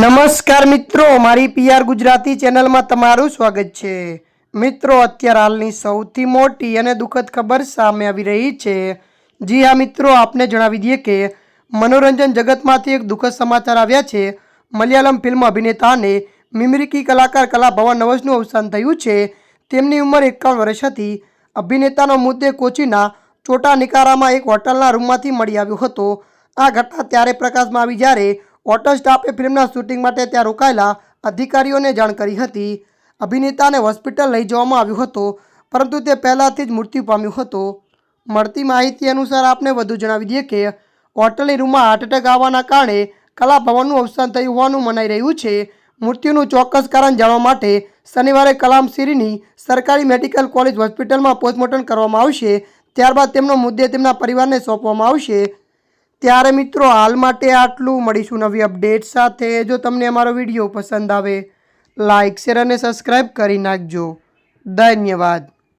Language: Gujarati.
નમસ્કાર મિત્રો, મારી પીઆર ગુજરાતી ચેનલમાં તમારું સ્વાગત છે। મિત્રો, અત્યારે હાલની સૌથી મોટી અને દુઃખદ ખબર સામે આવી રહી છે। જી હા મિત્રો, આપને જણાવી દઈએ કે મનોરંજન જગતમાંથી એક દુઃખદ સમાચાર આવ્યા છે। મલયાલમ ફિલ્મ અભિનેતા અને મિમિક્રી કલાકાર કલાભવન નવસનું અવસાન થયું છે। તેમની ઉંમર 51 વર્ષ હતી। અભિનેતાનો મૃતદેહ કોચીના ચોટા નિકારામાં એક હોટલના રૂમમાંથી મળી આવ્યો હતો। આ ઘટના ત્યારે પ્રકાશમાં આવી જ્યારે હોટલ સ્ટાફે ફિલ્મના શૂટિંગ માટે ત્યાં રોકાયેલા અધિકારીઓને જાણ કરી હતી। અભિનેતાને હોસ્પિટલ લઈ જવામાં આવ્યો હતો, પરંતુ તે પહેલાથી જ મૃત્યુ પામ્યો હતો। મળતી માહિતી અનુસાર આપને વધુ જણાવી દઈએ કે હોટલની રૂમમાં હાર્ટ એટેક આવવાના કારણે કલાભવનનું અવસાન થયું હોવાનું મનાઈ રહ્યું છે। મૃત્યુનું ચોક્કસ કારણ જાણવા માટે શનિવારે કલામસિરીની સરકારી મેડિકલ કોલેજ હોસ્પિટલમાં પોસ્ટમોર્ટમ કરવામાં આવશે। ત્યારબાદ તેમનો મૃતદેહ તેમના પરિવારને સોંપવામાં આવશે। ત્યારે મિત્રો, હાલ માટે આટલું। મળીશું નવી અપડેટ સાથે। જો તમને અમારો વિડીયો પસંદ આવે, લાઇક, શેર અને સબસ્ક્રાઈબ કરી નાખજો। ધન્યવાદ।